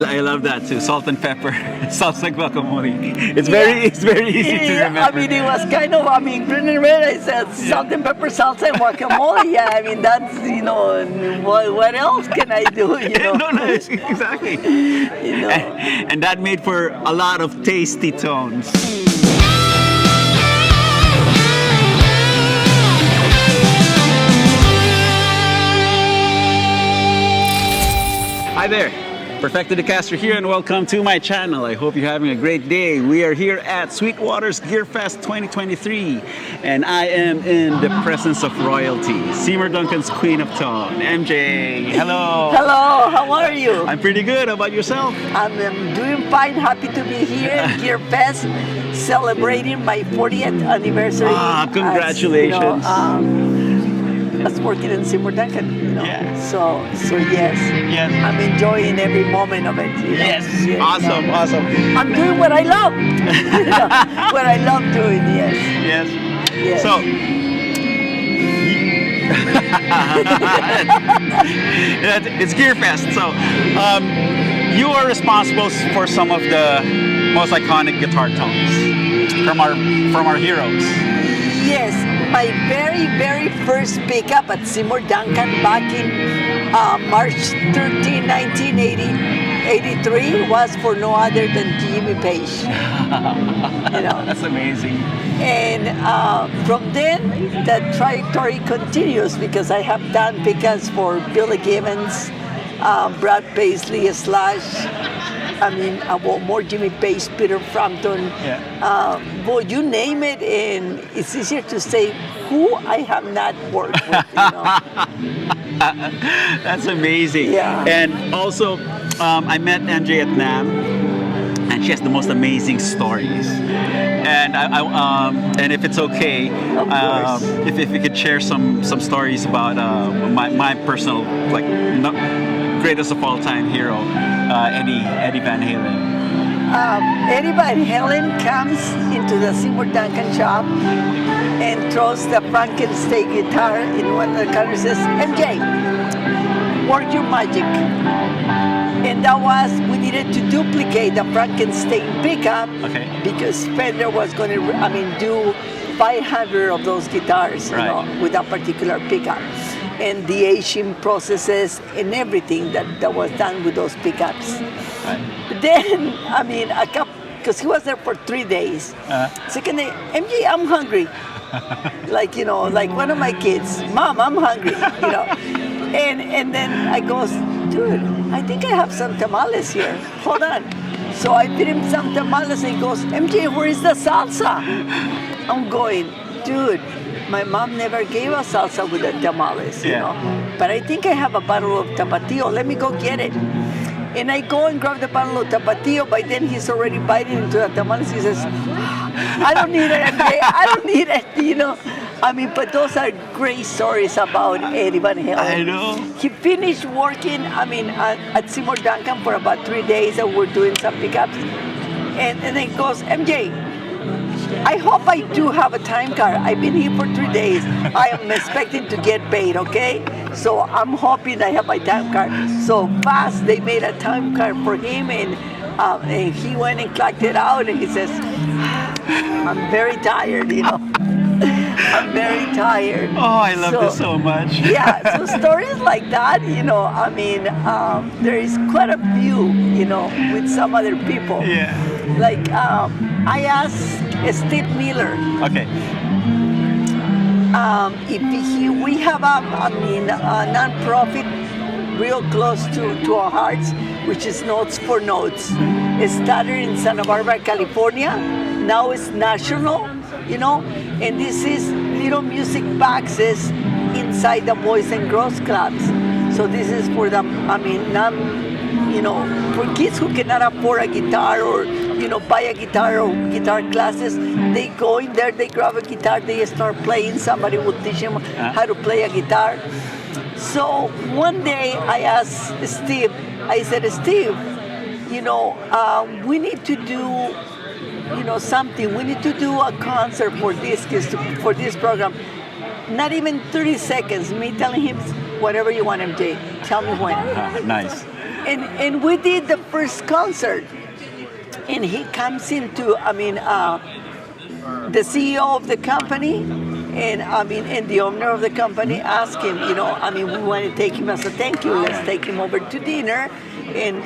I love that too. Salt and pepper. Sounds like guacamole. It's very easy to remember. I mean, it was kind of, green and red. I said salt and pepper, salsa and guacamole. Yeah, I mean, that's, what else can I do, No, exactly. And that made for a lot of tasty tones. Hi there. Perfecto de Castro here, and welcome to my channel. I hope you're having a great day. We are here at Sweetwater's Gear Fest 2023, and I am in the presence of royalty. Seymour Duncan's Queen of Tone, MJ. Hello. Hello, how are you? I'm pretty good. How about yourself? I'm doing fine. Happy to be here at Gear Fest, celebrating my 40th anniversary. Congratulations. As working in Seymour Duncan, Yeah. So yes. Yes. I'm enjoying every moment of it. Yes. Yeah, Awesome. I'm doing what I love. What I love doing. Yes. Yes. So. It's Gear Fest. So, you are responsible for some of the most iconic guitar tones from our heroes. Yes, my very first pickup at Seymour Duncan back in March 13, 1983 was for no other than Jimmy Page. That's amazing. And from then, the trajectory continues because I have done pickups for Billy Gibbons, Brad Paisley, Slash. More Jimmy Page, Peter Frampton. Well, you name it, and it's easier to say who I have not worked with. That's amazing. Yeah. And also, I met MJ at NAM, and she has the most amazing stories. And and if it's okay, if you could share some stories about my personal greatest of all time hero, Eddie Van Halen. Eddie Van Halen comes into the Seymour Duncan shop and throws the Frankenstein guitar in one of the counters and says, "MJ, work your magic." And that was, we needed to duplicate the Frankenstein pickup because Fender was going to, do 500 of those guitars, with that particular pickup. And the aging processes and everything that was done with those pickups. Right. But then, because he was there for 3 days. Second day, MJ, I'm hungry. like one of my kids, Mom, I'm hungry, And then I goes, dude, I think I have some tamales here. Hold on. So I feed him some tamales and he goes, MJ, where is the salsa? I'm going, dude, my mom never gave us salsa with the tamales, But I think I have a bottle of Tapatio. Let me go get it. And I go and grab the bottle of Tapatio. By then, he's already biting into the tamales. He says, I don't need it, MJ. I don't need it, But those are great stories about Eddie Van Halen. I know. He finished working, at Seymour Duncan for about 3 days, and we're doing some pickups. And then he goes, MJ, I hope I do have a time card. I've been here for 3 days. I am expecting to get paid, okay? So I'm hoping I have my time card. So fast, they made a time card for him, and he went and clocked it out, and he says, I'm very tired, I'm very tired. Oh, I love this so much. Yeah, so stories like that, there is quite a few, with some other people. Yeah. Like, I asked Steve Miller. Okay. If we have a non-profit real close to our hearts, which is Notes for Notes. It started in Santa Barbara, California. Now it's national, and this is little music boxes inside the Boys and Girls Clubs. So this is for the, for kids who cannot afford a guitar or, buy a guitar or guitar classes, they go in there, they grab a guitar, they start playing. Somebody will teach them how to play a guitar. So one day I asked Steve, I said, Steve, we need to do, something. We need to do a concert for this program. Not even 30 seconds, me telling him, whatever you want, MJ, tell me when. Nice. and we did the first concert, and he comes into, the CEO of the company, and the owner of the company asked him, we want to take him as a thank you. Let's take him over to dinner, and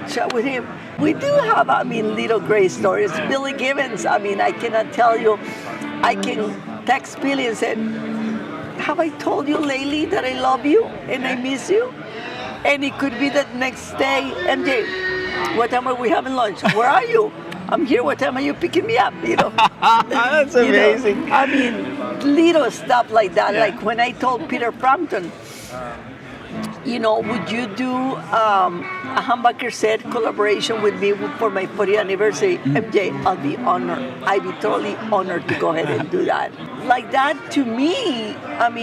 chat with him. We do have, little great stories. Billy Gibbons, I cannot tell you. I can text Billy and say, have I told you lately that I love you and I miss you? And it could be that next day, MJ, what time are we having lunch? Where are you? I'm here. What time are you picking me up? That's amazing. Little stuff like that. Yeah. Like when I told Peter Frampton, would you do a humbucker set collaboration with me for my 40th anniversary? MJ, I'll be honored. I'd be totally honored to go ahead and do that. Like that, to me,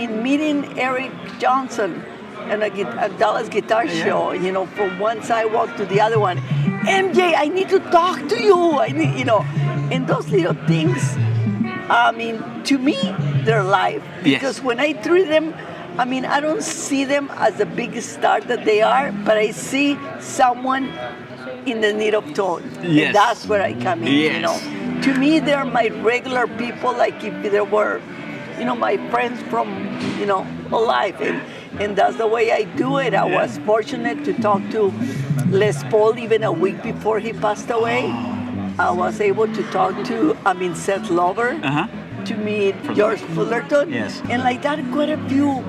meeting Eric Johnson and a Dallas guitar show, from one sidewalk to the other one. MJ, I need to talk to you. And those little things, to me, they're life. Because when I treat them, I don't see them as the biggest star that they are, but I see someone in the need of tone. Yes. And that's where I come in, Yes. To me, they're my regular people, like if there were, my friends from, whole life. And that's the way I do it. I was fortunate to talk to Les Paul even a week before he passed away. I was able to talk to, Seth Lover. To meet George Fullerton. Yes. And like that, quite a few,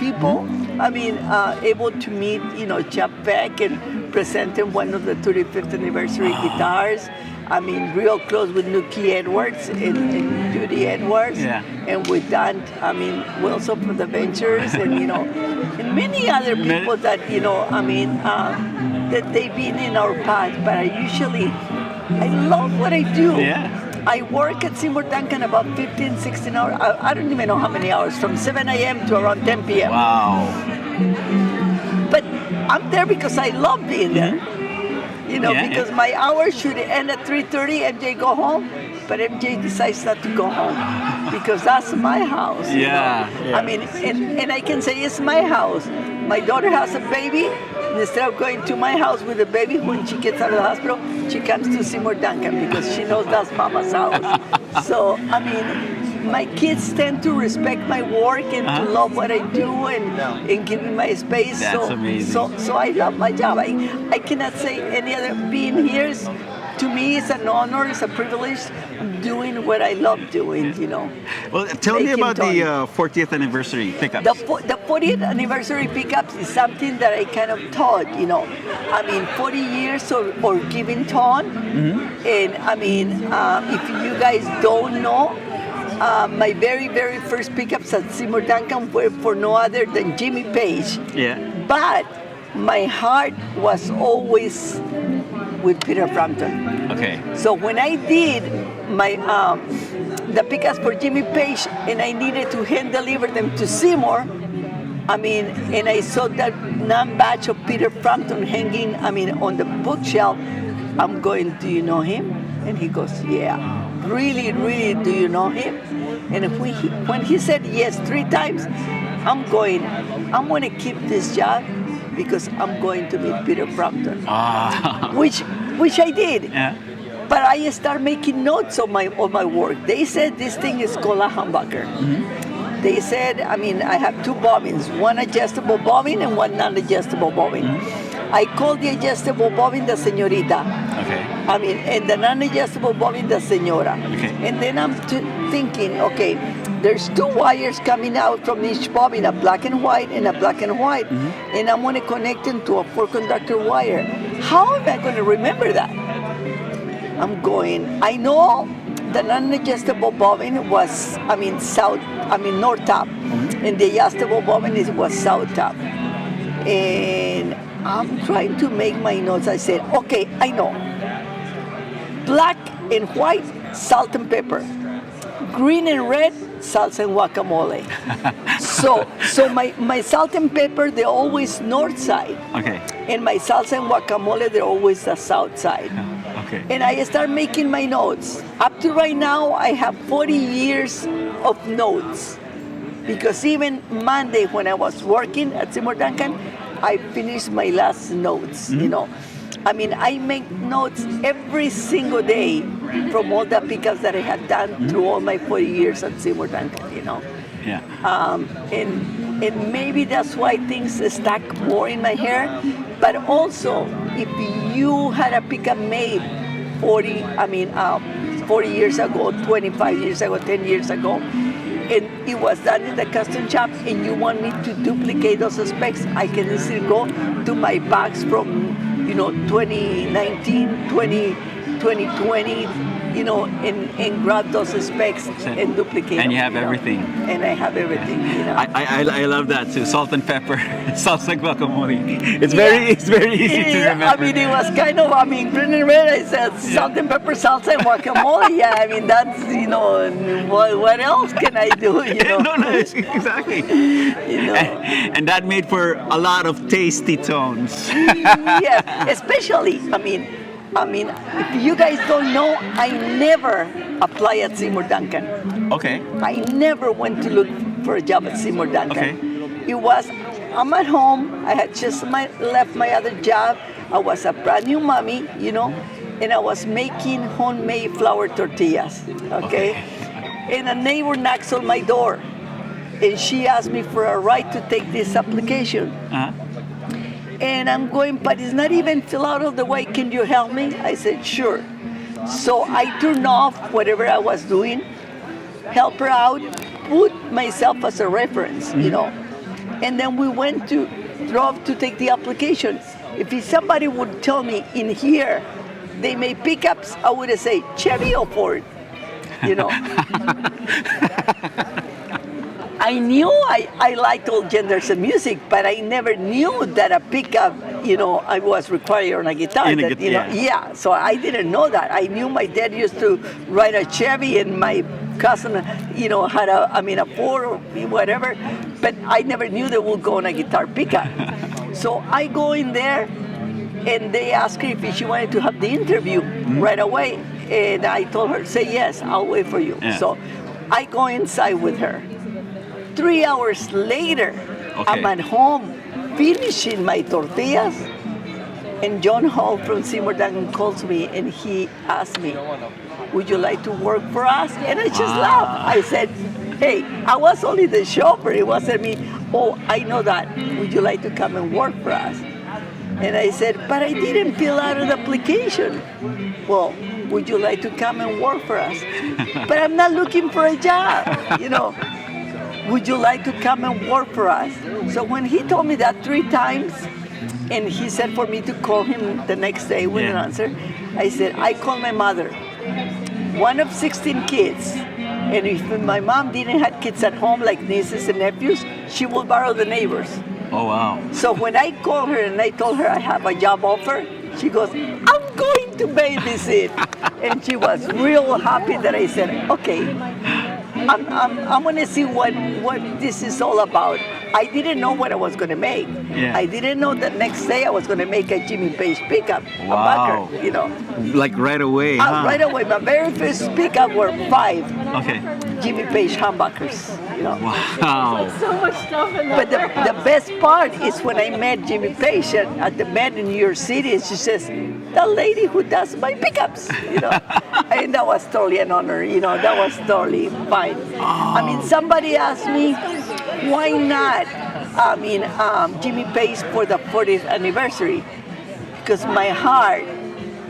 people. Able to meet, Jeff Beck and present him one of the 35th anniversary guitars. Real close with Nuki Edwards and Judy Edwards. Yeah. And with Dan, Wilson from the Ventures and, and many other people that, that they've been in our path. But I love what I do. Yeah. I work at Seymour Duncan about 15, 16 hours. I don't even know how many hours, from 7 a.m. to around 10 p.m. Wow. But I'm there because I love being there. Because my hours should end at 3:30, MJ go home, but MJ decides not to go home because that's my house. Yeah. And I can say it's my house. My daughter has a baby. Instead of going to my house with the baby, when she gets out of the hospital, she comes to Seymour Duncan because she knows that's Mama's house. So, my kids tend to respect my work and to love what I do and give me my space. That's amazing. So I love my job. I cannot say any other. Being here to me is an honor, it's a privilege doing what I love doing, Well, tell me about the 40th anniversary pickups. The 40th anniversary pickups is something that I kind of taught, 40 years or giving tone. And if you guys don't know, my very, very first pickups at Seymour Duncan were for no other than Jimmy Page. Yeah. But my heart was always with Peter Frampton. Okay. So when I did my the pickups for Jimmy Page and I needed to hand deliver them to Seymour, and I saw that non-batch of Peter Frampton hanging, on the bookshelf, I'm going, do you know him? And he goes, yeah. Really, really, do you know him? And when he said yes 3 times, I'm going to keep this job because I'm going to meet Peter Frampton. Which I did. Yeah. But I started making notes of my work. They said this thing is called a humbucker. They said, I have 2 bobbins, one adjustable bobbin and one non-adjustable bobbin. I call the adjustable bobbin the señorita. Okay. And the non-adjustable bobbin the señora. Okay. And then I'm thinking, okay, there's 2 wires coming out from each bobbin, a black and white and a black and white. And I'm going to connect them to a 4-conductor wire. How am I going to remember that? I know the non-adjustable bobbin was, north top. And the adjustable bobbin was south top. And I'm trying to make my notes. I said, okay, I know. Black and white, salt and pepper. Green and red, salsa and guacamole. so my salt and pepper, they're always north side. Okay. And my salsa and guacamole, they're always the south side. Okay. And I start making my notes. Up to right now, I have 40 years of notes. Because even Monday, when I was working at Seymour Duncan, I finished my last notes, you know. I mean, I make notes every single day from all the pickups that I have done through all my 40 years at Seymour Duncan, you know. Yeah. And maybe that's why things stuck more in my hair. But also, if you had a pickup made 40 years ago, 25 years ago, 10 years ago, and it was done in the custom shop, and you want me to duplicate those specs, I can easily go to my box from 2019, 2020, and grab those specs and duplicate. And you them, have everything. And I have everything. I love that too. Salt and pepper, salsa guacamole. It's very easy to remember. I mean, it was kind of, green and red. I said salt and pepper, salsa and guacamole. Yeah, I mean, that's, what else can I do? No, exactly. And that made for a lot of tasty tones. Yeah, especially, if you guys don't know, I never applied at Seymour Duncan. Okay. I never went to look for a job at Seymour Duncan. Okay. It was, I'm at home, I had just left my other job, I was a brand new mommy, and I was making homemade flour tortillas, okay? And a neighbor knocks on my door, and she asked me for a ride to take this application. And I'm going, but it's not even filled out of the way. Can you help me? I said, sure. So I turned off whatever I was doing, help her out, put myself as a reference, And then we drove to take the application. If somebody would tell me in here, they make pickups, I would say Chevy or Ford, I knew I liked all genders of music, but I never knew that a pickup, I was required on a guitar. Yeah, so I didn't know that. I knew my dad used to ride a Chevy, and my cousin, had a Ford or whatever, but I never knew they would go on a guitar pickup. So I go in there, and they asked her if she wanted to have the interview right away, and I told her, say yes, I'll wait for you. Yeah. So I go inside with her. 3 hours later, I'm at home finishing my tortillas, and John Hall from Seymour Duncan calls me, and he asked me, would you like to work for us? And I just laughed. I said, hey, I was only the chauffeur. It wasn't me. Oh, I know that. Would you like to come and work for us? And I said, but I didn't fill out an application. Well, would you like to come and work for us? But I'm not looking for a job, Would you like to come and work for us? So when he told me that 3 times, and he said for me to call him the next day with an answer, I said, I called my mother, one of 16 kids. And if my mom didn't have kids at home, like nieces and nephews, she would borrow the neighbors. Oh, wow. So when I called her and I told her I have a job offer, she goes, I'm going to babysit. And she was real happy that I said, okay, I'm going to see what this is all about. I didn't know what I was going to make. Yeah. I didn't know that next day I was going to make a Jimmy Page pickup, Wow. a bucker, Like right away, huh? Right away. My very first pickup were 5 Okay. Jimmy Page humbuckers, Wow. So much stuff in there. But the best part is when I met Jimmy Page at the Met in New York City, and she says, the lady who does my pickups, And that was totally an honor, that was totally fine. Somebody asked me, why not, Jimmy Page for the 40th anniversary? Because my heart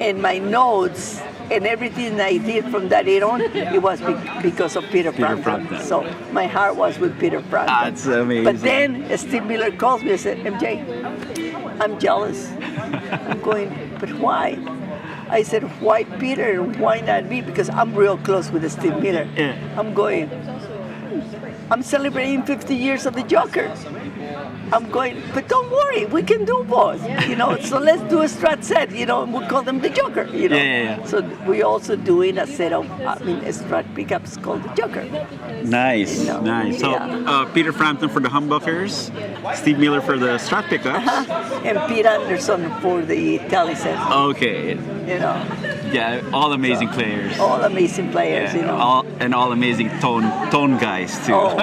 and my notes and everything I did from that day on, it was because of Peter Frampton. So my heart was with Peter Frampton. That's amazing. But then Steve Miller calls me and said, MJ, I'm jealous. I'm going, but why? I said, why Peter? Why not me? Because I'm real close with Steve Miller. Yeah. I'm celebrating 50 years of the Joker. I'm going, but don't worry, we can do both, So let's do a Strat set, and we call them the Joker, Yeah. So we also doing a set of, Strat pickups called the Joker. Nice, nice. So Peter Frampton for the humbuckers, Steve Miller for the Strat pickups. And Pete Anderson for the Tele set. Okay. Yeah, all amazing players. All amazing players, All amazing tone guys too. Oh.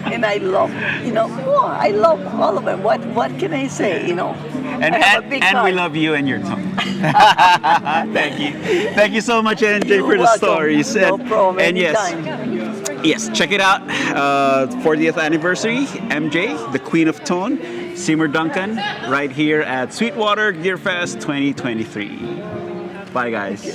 and I love, I love all of them. What can I say, And I have a big we heart. love you and your tongue. Thank you so much, MJ, You're for the welcome. stories. No problem. And Anytime. yes, check it out. 40th anniversary, MJ, the Queen of Tone, Seymour Duncan, right here at Sweetwater Gear Fest 2023. Bye, guys.